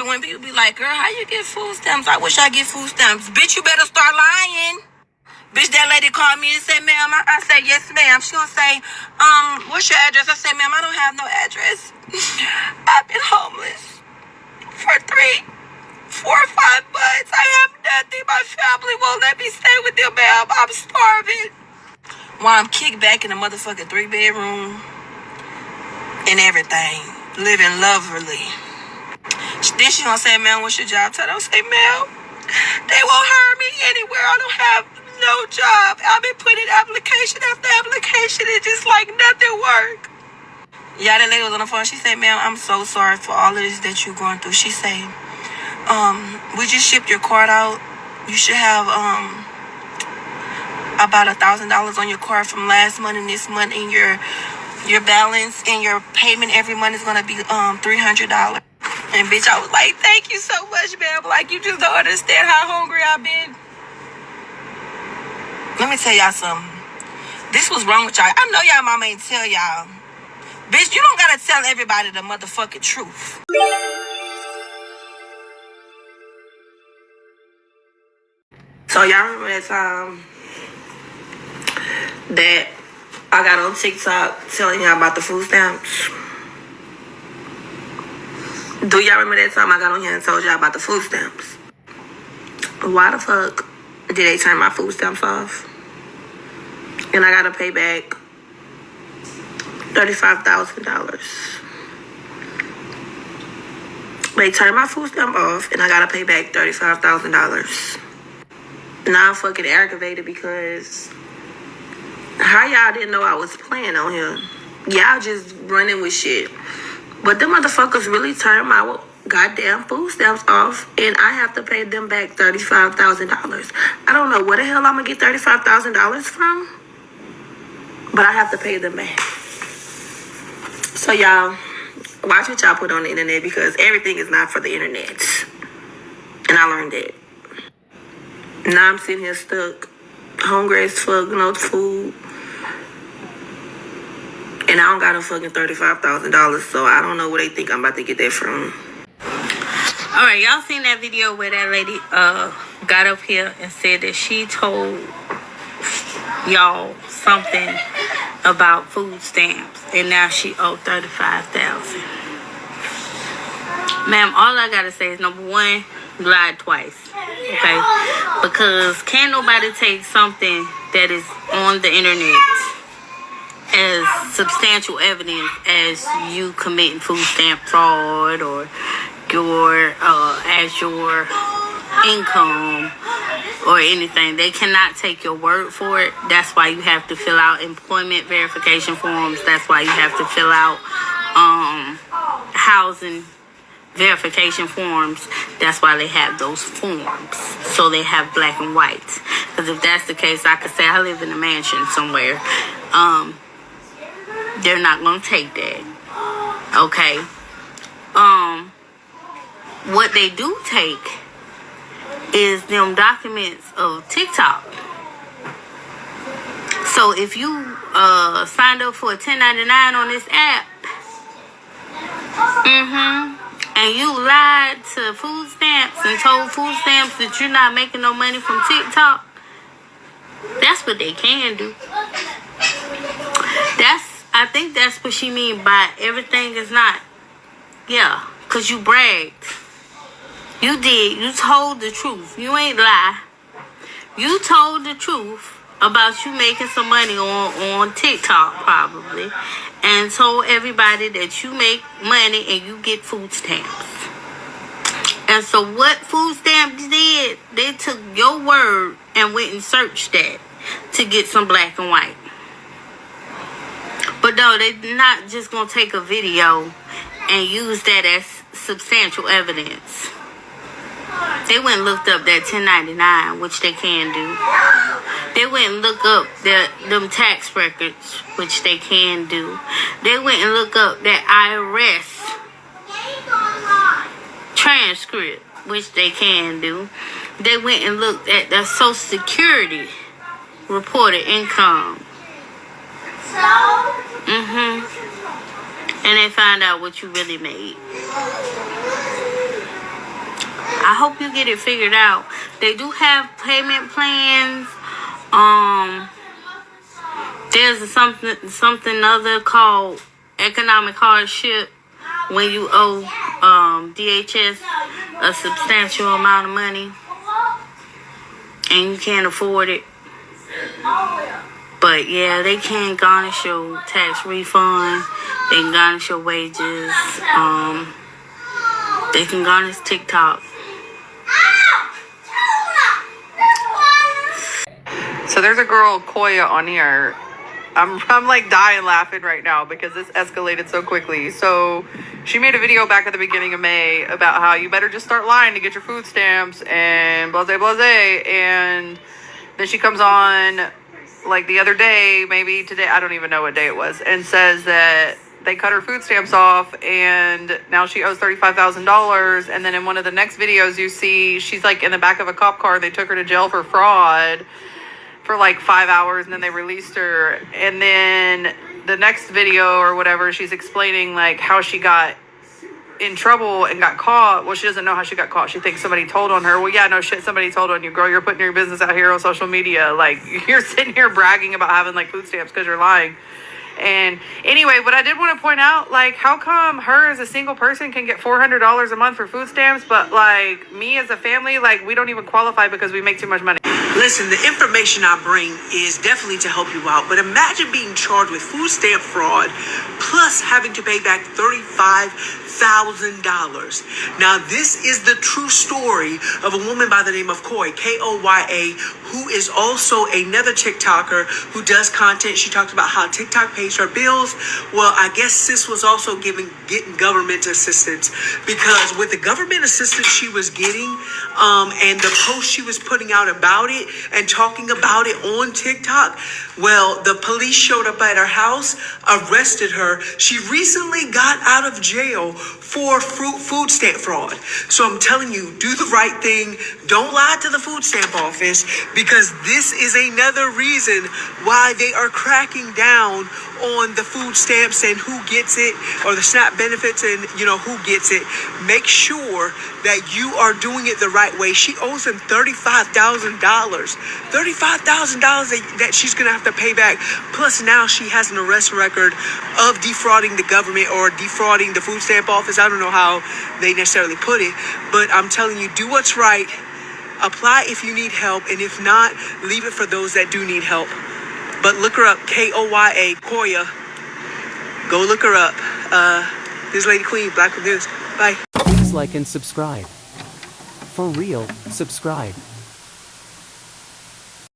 baby, when people be like, girl, how you get food stamps? I wish I get food stamps. Bitch, you better start lying. Bitch, that lady called me and said, ma'am, I said, yes, ma'am. She gonna say, what's your address? I said, ma'am, I don't have no address. I've been homeless for 3, 4, 5 months. I have nothing. My family won't let me stay with them, ma'am. I'm starving. While I'm kicked back in a motherfucking 3-bedroom and everything, living lovely. Then she gonna say, ma'am, what's your job title? I say, ma'am, they won't hire me anywhere. I don't have no job. I've been putting application after application. It's just like nothing work. Yeah, that lady was on the phone. She said, ma'am, I'm so sorry for all of this that you're going through. She said, we just shipped your card out. You should have about $1,000 on your card from last month and this month, and your balance and your payment every month is gonna be $300. And bitch, I was like, thank you so much, ma'am. Like, you just don't understand how hungry I've been. Let me tell y'all something. This was wrong with y'all. I know y'all mama ain't tell y'all. Bitch, you don't gotta tell everybody the motherfucking truth. So y'all remember that time that I got on TikTok telling y'all about the food stamps? Do y'all remember that time I got on here and told y'all about the food stamps? Why the fuck did they turn my food stamps off? And I gotta pay back $35,000. They turned my food stamp off and I gotta pay back $35,000. Now I'm fucking aggravated because how y'all didn't know I was playing on here? Y'all just running with shit. But them motherfuckers really turned my goddamn food stamps off, and I have to pay them back $35,000. I don't know where the hell I'm gonna get $35,000 from, but I have to pay them back. So y'all, watch what y'all put on the internet, because everything is not for the internet. And I learned that. Now I'm sitting here stuck, hungry as fuck, no food. And I don't got a fucking $35,000, so I don't know where they think I'm about to get that from. Alright, y'all seen that video where that lady got up here and said that she told y'all something about food stamps, and now she owed $35,000. Ma'am, all I gotta say is, number one, lied twice. Okay? Because can't nobody take something that is on the internet as substantial evidence as you committing food stamp fraud or your income or anything. They cannot take your word for it. That's why you have to fill out employment verification forms. That's why you have to fill out housing verification forms. That's why they have those forms, so they have black and white. Because if that's the case, I could say I live in a mansion somewhere. They're not gonna take that. Okay. What they do take is them documents of TikTok. So if you signed up for a 1099 on this app, and you lied to food stamps and told food stamps that you're not making no money from TikTok, that's what they can do. I think that's what she mean by everything is not. Yeah, because you bragged. You did. You told the truth. You ain't lie. You told the truth about you making some money on TikTok probably, and told everybody that you make money and you get food stamps. And so what food stamps did, they took your word and went and searched that to get some black and white. But no, they're not just going to take a video and use that as substantial evidence. They went and looked up that 1099, which they can do. They went and looked up them tax records, which they can do. They went and looked up that IRS transcript, which they can do. They went and looked at the Social Security reported income. And they find out what you really made. I hope you get it figured out. They do have payment plans. There's something other called economic hardship when you owe DHS a substantial amount of money and you can't afford it. But yeah, they can garnish your tax refund. They can garnish your wages. They can garnish TikTok. So there's a girl, Koya, on here. I'm like dying laughing right now because this escalated so quickly. So she made a video back at the beginning of May about how you better just start lying to get your food stamps and blase blase. And then she comes on like the other day, maybe today, I don't even know what day it was, and says that they cut her food stamps off and now she owes $35,000. And then in one of the next videos you see she's like in the back of a cop car and they took her to jail for fraud for like 5 hours and then they released her. And then the next video or whatever, she's explaining like how she got in trouble and got caught. Well, she doesn't know how she got caught. She thinks somebody told on her. Well, yeah, no shit, somebody told on you, girl. You're putting your business out here on social media. Like, you're sitting here bragging about having like food stamps because you're lying. And anyway, but I did want to point out, like, how come her as a single person can get $400 a month for food stamps, but like me as a family, like, we don't even qualify because we make too much money? Listen, the information I bring is definitely to help you out, but imagine being charged with food stamp fraud plus having to pay back $35,000. Now, this is the true story of a woman by the name of Koya, Koya, who is also another TikToker who does content. She talked about how TikTok pays her bills. Well, I guess sis was also getting government assistance, because with the government assistance she was getting, and the post she was putting out about it and talking about it on TikTok, well, the police showed up at her house, arrested her. She recently got out of jail for food stamp fraud. So I'm telling you, do the right thing. Don't lie to the food stamp office, because this is another reason why they are cracking down on the food stamps and who gets it, or the SNAP benefits and, you know, who gets it. Make sure that you are doing it the right way. She owes them $35,000. $35,000 that she's going to have to pay back. Plus now she has an arrest record of defrauding the government or defrauding the food stamp office. I don't know how they necessarily put it, but I'm telling you, do what's right. Apply if you need help, and if not, leave it for those that do need help. But look her up, Koya, Koya. Go look her up. This Lady Queen, Black News. Bye. Please like and subscribe. For real, subscribe.